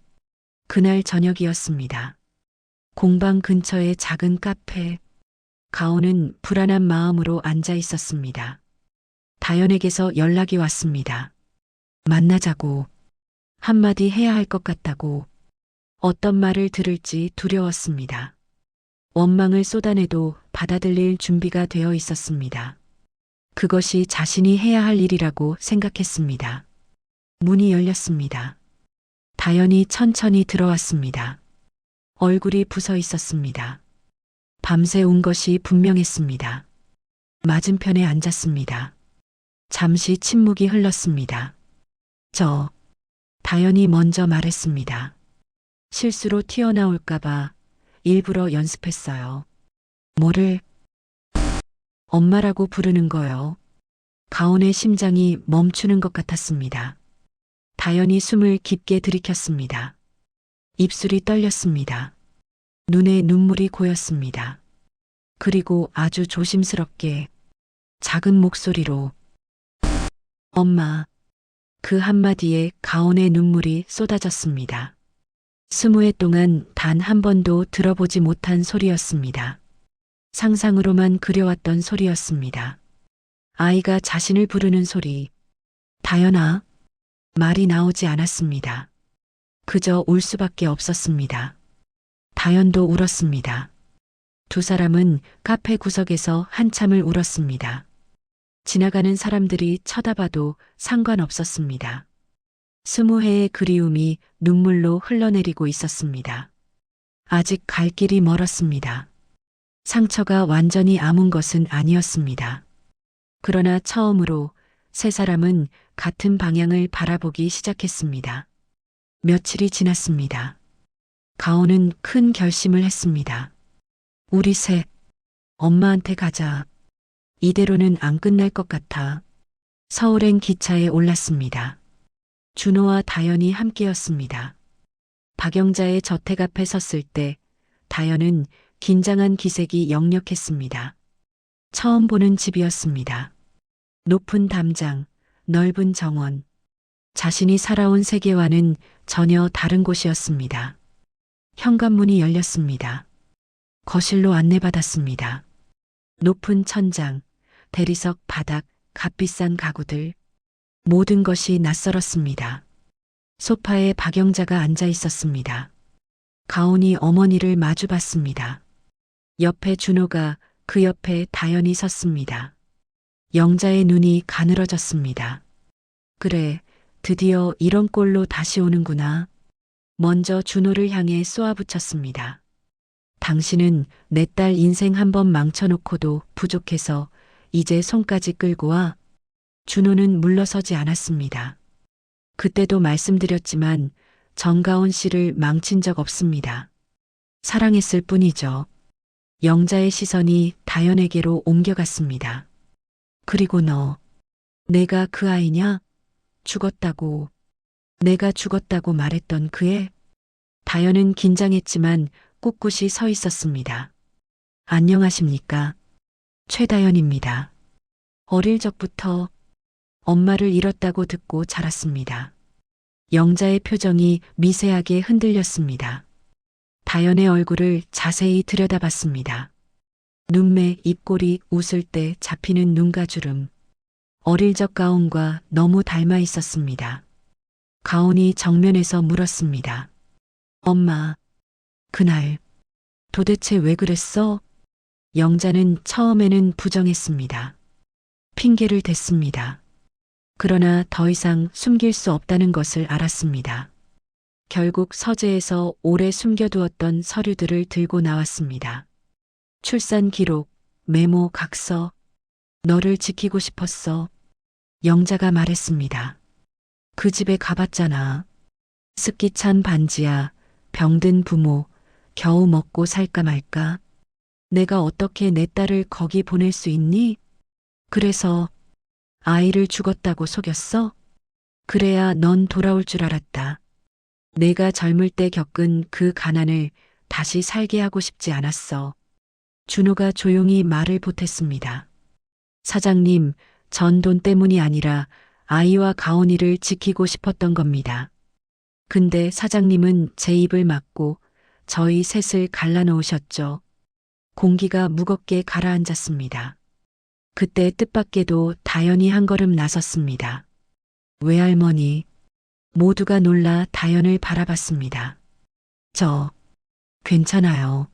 그날 저녁이었습니다. 공방 근처의 작은 카페. 가온은 불안한 마음으로 앉아 있었습니다. 다연에게서 연락이 왔습니다. 만나자고. 한마디 해야 할 것 같다고. 어떤 말을 들을지 두려웠습니다. 원망을 쏟아내도 받아들일 준비가 되어 있었습니다. 그것이 자신이 해야 할 일이라고 생각했습니다. 문이 열렸습니다. 다연이 천천히 들어왔습니다. 얼굴이 부서 있었습니다. 밤새 운 것이 분명했습니다. 맞은편에 앉았습니다. 잠시 침묵이 흘렀습니다. 다연이 먼저 말했습니다. 실수로 튀어나올까봐 일부러 연습했어요. 뭐를? 엄마라고 부르는 거요. 가온의 심장이 멈추는 것 같았습니다. 다연이 숨을 깊게 들이켰습니다. 입술이 떨렸습니다. 눈에 눈물이 고였습니다. 그리고 아주 조심스럽게 작은 목소리로 엄마. 그 한마디에 가온의 눈물이 쏟아졌습니다. 20해 동안 단 한 번도 들어보지 못한 소리였습니다. 상상으로만 그려왔던 소리였습니다. 아이가 자신을 부르는 소리. 다연아. 말이 나오지 않았습니다. 그저 울 수밖에 없었습니다. 다연도 울었습니다. 두 사람은 카페 구석에서 한참을 울었습니다. 지나가는 사람들이 쳐다봐도 상관없었습니다. 20해의 그리움이 눈물로 흘러내리고 있었습니다. 아직 갈 길이 멀었습니다. 상처가 완전히 아문 것은 아니었습니다. 그러나 처음으로 세 사람은 같은 방향을 바라보기 시작했습니다. 며칠이 지났습니다. 가온은 큰 결심을 했습니다. 우리 셋, 엄마한테 가자. 이대로는 안 끝날 것 같아. 서울행 기차에 올랐습니다. 준호와 다연이 함께였습니다. 박영자의 저택 앞에 섰을 때 다연은 긴장한 기색이 역력했습니다. 처음 보는 집이었습니다. 높은 담장, 넓은 정원. 자신이 살아온 세계와는 전혀 다른 곳이었습니다. 현관문이 열렸습니다. 거실로 안내받았습니다. 높은 천장, 대리석 바닥, 값비싼 가구들. 모든 것이 낯설었습니다. 소파에 박영자가 앉아 있었습니다. 가온이 어머니를 마주봤습니다. 옆에 준호가, 그 옆에 다연이 섰습니다. 영자의 눈이 가늘어졌습니다. 그래, 드디어 이런 꼴로 다시 오는구나. 먼저 준호를 향해 쏘아붙였습니다. 당신은 내 딸 인생 한번 망쳐놓고도 부족해서 이제 손까지 끌고 와. 준호는 물러서지 않았습니다. 그때도 말씀드렸지만 정가온 씨를 망친 적 없습니다. 사랑했을 뿐이죠. 영자의 시선이 다연에게로 옮겨갔습니다. 그리고 너, 내가 그 아이냐? 죽었다고, 내가 죽었다고 말했던 그 애? 다연은 긴장했지만 꿋꿋이 서 있었습니다. 안녕하십니까? 최다연입니다. 어릴 적부터 엄마를 잃었다고 듣고 자랐습니다. 영자의 표정이 미세하게 흔들렸습니다. 다연의 얼굴을 자세히 들여다봤습니다. 눈매, 입꼬리, 웃을 때 잡히는 눈가 주름. 어릴 적 가온과 너무 닮아 있었습니다. 가온이 정면에서 물었습니다. 엄마, 그날 도대체 왜 그랬어? 영자는 처음에는 부정했습니다. 핑계를 댔습니다. 그러나 더 이상 숨길 수 없다는 것을 알았습니다. 결국 서재에서 오래 숨겨두었던 서류들을 들고 나왔습니다. 출산 기록, 메모, 각서. 너를 지키고 싶었어. 영자가 말했습니다. 그 집에 가봤잖아. 습기 찬 반지하, 병든 부모, 겨우 먹고 살까 말까. 내가 어떻게 내 딸을 거기 보낼 수 있니? 그래서 아이를 죽었다고 속였어? 그래야 넌 돌아올 줄 알았다. 내가 젊을 때 겪은 그 가난을 다시 살게 하고 싶지 않았어. 준호가 조용히 말을 보탰습니다. 사장님, 전 돈 때문이 아니라 아이와 가온이를 지키고 싶었던 겁니다. 근데 사장님은 제 입을 막고 저희 셋을 갈라놓으셨죠. 공기가 무겁게 가라앉았습니다. 그때 뜻밖에도 다연이 한 걸음 나섰습니다. 외할머니, 모두가 놀라 다연을 바라봤습니다. 저, 괜찮아요.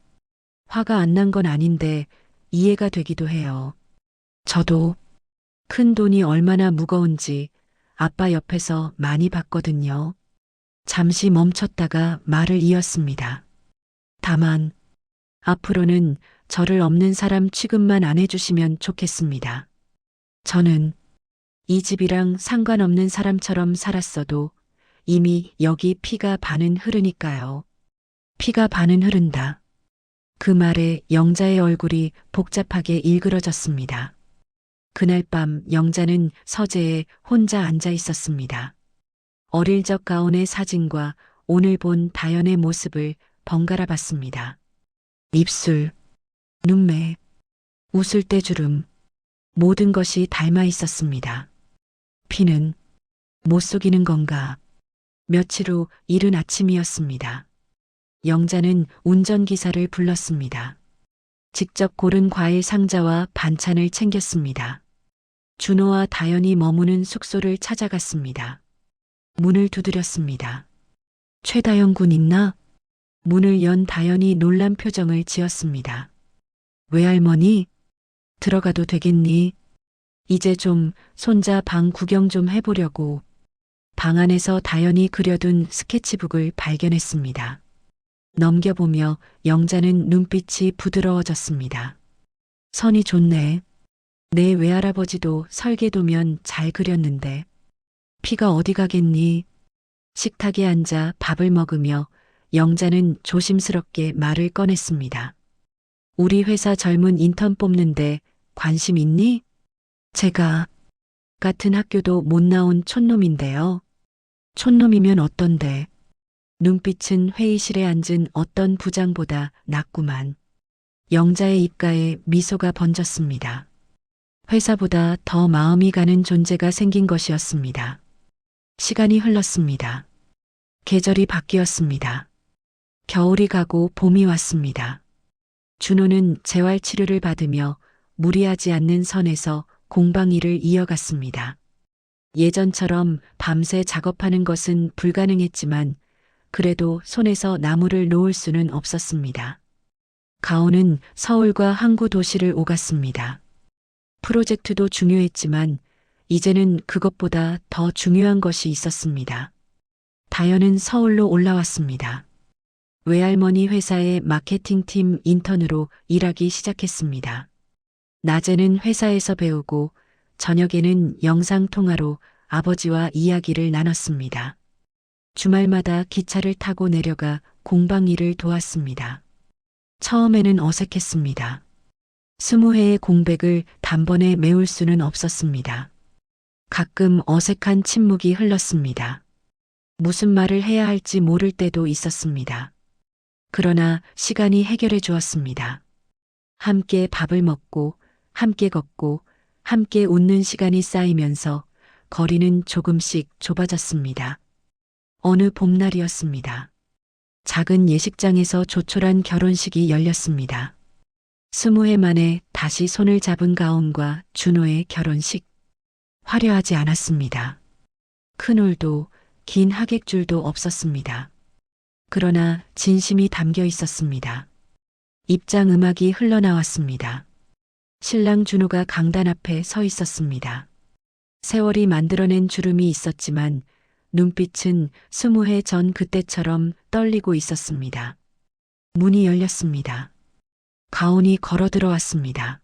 화가 안 난 건 아닌데 이해가 되기도 해요. 저도 큰 돈이 얼마나 무거운지 아빠 옆에서 많이 봤거든요. 잠시 멈췄다가 말을 이었습니다. 다만 앞으로는 저를 없는 사람 취급만 안 해주시면 좋겠습니다. 저는 이 집이랑 상관없는 사람처럼 살았어도 이미 여기 피가 반은 흐르니까요. 피가 반은 흐른다. 그 말에 영자의 얼굴이 복잡하게 일그러졌습니다. 그날 밤 영자는 서재에 혼자 앉아 있었습니다. 어릴 적 가온의 사진과 오늘 본 다연의 모습을 번갈아 봤습니다. 입술, 눈매, 웃을 때 주름, 모든 것이 닮아 있었습니다. 피는 못 속이는 건가? 며칠 후 이른 아침이었습니다. 영자는 운전기사를 불렀습니다. 직접 고른 과일 상자와 반찬을 챙겼습니다. 준호와 다연이 머무는 숙소를 찾아갔습니다. 문을 두드렸습니다. 최다연 군 있나? 문을 연 다연이 놀란 표정을 지었습니다. 외할머니? 들어가도 되겠니? 이제 좀 손자 방 구경 좀 해보려고. 방 안에서 다연이 그려둔 스케치북을 발견했습니다. 넘겨보며 영자는 눈빛이 부드러워졌습니다. 선이 좋네. 내 외할아버지도 설계도면 잘 그렸는데. 피가 어디 가겠니? 식탁에 앉아 밥을 먹으며 영자는 조심스럽게 말을 꺼냈습니다. 우리 회사 젊은 인턴 뽑는데 관심 있니? 제가 같은 학교도 못 나온 촌놈인데요. 촌놈이면 어떤데? 눈빛은 회의실에 앉은 어떤 부장보다 낫구만. 영자의 입가에 미소가 번졌습니다. 회사보다 더 마음이 가는 존재가 생긴 것이었습니다. 시간이 흘렀습니다. 계절이 바뀌었습니다. 겨울이 가고 봄이 왔습니다. 준호는 재활 치료를 받으며 무리하지 않는 선에서 공방 일을 이어갔습니다. 예전처럼 밤새 작업하는 것은 불가능했지만 그래도 손에서 나무를 놓을 수는 없었습니다. 가온은 서울과 항구 도시를 오갔습니다. 프로젝트도 중요했지만 이제는 그것보다 더 중요한 것이 있었습니다. 다현은 서울로 올라왔습니다. 외할머니 회사의 마케팅팀 인턴으로 일하기 시작했습니다. 낮에는 회사에서 배우고 저녁에는 영상통화로 아버지와 이야기를 나눴습니다. 주말마다 기차를 타고 내려가 공방 일을 도왔습니다. 처음에는 어색했습니다. 20회의 공백을 단번에 메울 수는 없었습니다. 가끔 어색한 침묵이 흘렀습니다. 무슨 말을 해야 할지 모를 때도 있었습니다. 그러나 시간이 해결해 주었습니다. 함께 밥을 먹고, 함께 걷고, 함께 웃는 시간이 쌓이면서 거리는 조금씩 좁아졌습니다. 어느 봄날이었습니다. 작은 예식장에서 조촐한 결혼식이 열렸습니다. 20회 만에 다시 손을 잡은 가온과 준호의 결혼식. 화려하지 않았습니다. 큰 홀도 긴 하객줄도 없었습니다. 그러나 진심이 담겨 있었습니다. 입장 음악이 흘러나왔습니다. 신랑 준호가 강단 앞에 서 있었습니다. 세월이 만들어낸 주름이 있었지만 눈빛은 20회 전 그때처럼 떨리고 있었습니다. 문이 열렸습니다. 가온이 걸어 들어왔습니다.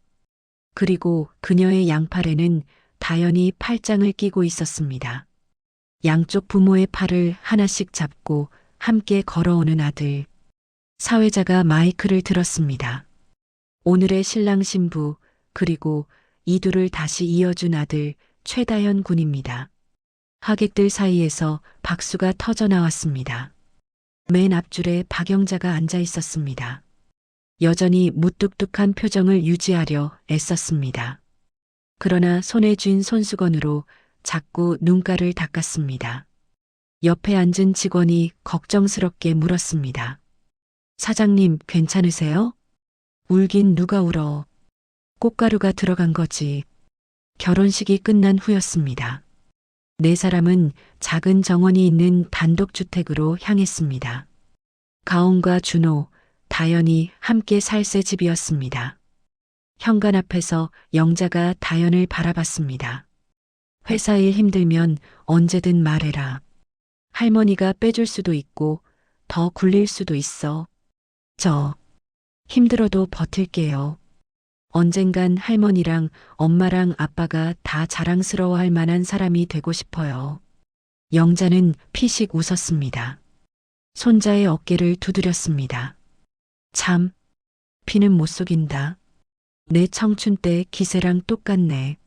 그리고 그녀의 양팔에는 다연이 팔짱을 끼고 있었습니다. 양쪽 부모의 팔을 하나씩 잡고 함께 걸어오는 아들. 사회자가 마이크를 들었습니다. 오늘의 신랑 신부 그리고 이 둘을 다시 이어준 아들 최다현 군입니다. 하객들 사이에서 박수가 터져 나왔습니다. 맨 앞줄에 박영자가 앉아 있었습니다. 여전히 무뚝뚝한 표정을 유지하려 애썼습니다. 그러나 손에 쥔 손수건으로 자꾸 눈가를 닦았습니다. 옆에 앉은 직원이 걱정스럽게 물었습니다. 사장님, 괜찮으세요? 울긴 누가 울어. 꽃가루가 들어간 거지. 결혼식이 끝난 후였습니다. 네 사람은 작은 정원이 있는 단독주택으로 향했습니다. 가온과 준호, 다연이 함께 살 새 집이었습니다. 현관 앞에서 영자가 다연을 바라봤습니다. 회사 일 힘들면 언제든 말해라. 할머니가 빼줄 수도 있고 더 굴릴 수도 있어. 저 힘들어도 버틸게요. 언젠간 할머니랑 엄마랑 아빠가 다 자랑스러워할 만한 사람이 되고 싶어요. 영자는 피식 웃었습니다. 손자의 어깨를 두드렸습니다. 참, 피는 못 속인다. 내 청춘 때 기세랑 똑같네.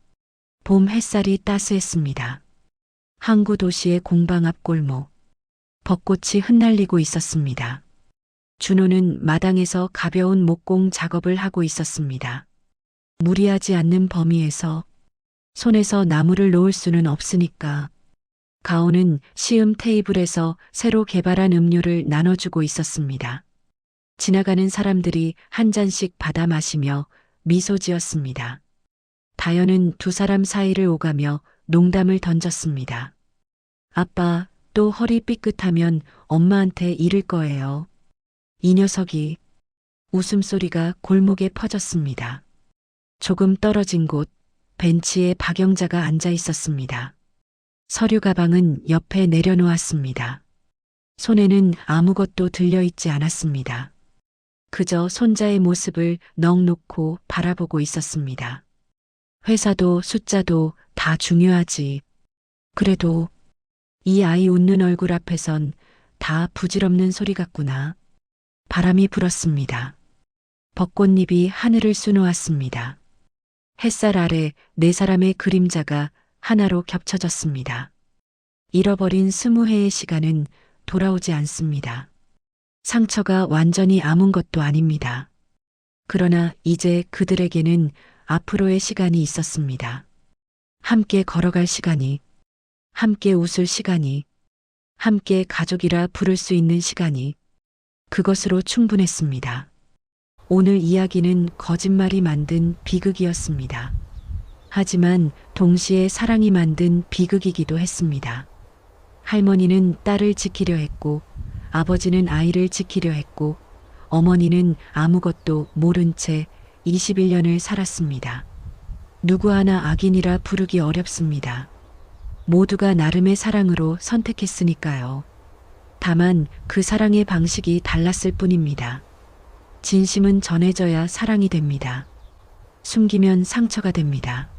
봄 햇살이 따스했습니다. 항구 도시의 공방 앞 골목. 벚꽃이 흩날리고 있었습니다. 준호는 마당에서 가벼운 목공 작업을 하고 있었습니다. 무리하지 않는 범위에서 손에서 나무를 놓을 수는 없으니까. 가온은 시음 테이블에서 새로 개발한 음료를 나눠주고 있었습니다. 지나가는 사람들이 한 잔씩 받아 마시며 미소 지었습니다. 다연은 두 사람 사이를 오가며 농담을 던졌습니다. 아빠, 또 허리 삐끗하면 엄마한테 이를 거예요. 이 녀석이. 웃음소리가 골목에 퍼졌습니다. 조금 떨어진 곳, 벤치에 박영자가 앉아 있었습니다. 서류 가방은 옆에 내려놓았습니다. 손에는 아무것도 들려있지 않았습니다. 그저 손자의 모습을 넋 놓고 바라보고 있었습니다. 회사도 숫자도 다 중요하지. 그래도 이 아이 웃는 얼굴 앞에선 다 부질없는 소리 같구나. 바람이 불었습니다. 벚꽃잎이 하늘을 수놓았습니다. 햇살 아래 네 사람의 그림자가 하나로 겹쳐졌습니다. 잃어버린 20회의 시간은 돌아오지 않습니다. 상처가 완전히 아문 것도 아닙니다. 그러나 이제 그들에게는 앞으로의 시간이 있었습니다. 함께 걸어갈 시간이, 함께 웃을 시간이, 함께 가족이라 부를 수 있는 시간이, 그것으로 충분했습니다. 오늘 이야기는 거짓말이 만든 비극이었습니다. 하지만 동시에 사랑이 만든 비극이기도 했습니다. 할머니는 딸을 지키려 했고, 아버지는 아이를 지키려 했고, 어머니는 아무것도 모른 채 21년을 살았습니다. 누구 하나 악인이라 부르기 어렵습니다. 모두가 나름의 사랑으로 선택했으니까요. 다만 그 사랑의 방식이 달랐을 뿐입니다. 진심은 전해져야 사랑이 됩니다. 숨기면 상처가 됩니다.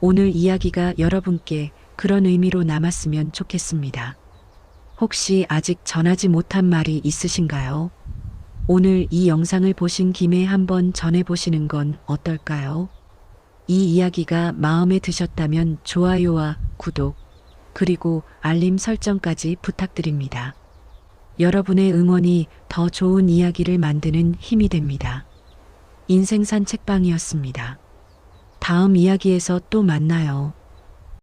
오늘 이야기가 여러분께 그런 의미로 남았으면 좋겠습니다. 혹시 아직 전하지 못한 말이 있으신가요? 오늘 이 영상을 보신 김에 한번 전해보시는 건 어떨까요? 이 이야기가 마음에 드셨다면 좋아요와 구독, 그리고 알림 설정까지 부탁드립니다. 여러분의 응원이 더 좋은 이야기를 만드는 힘이 됩니다. 인생산 책방이었습니다. 다음 이야기에서 또 만나요.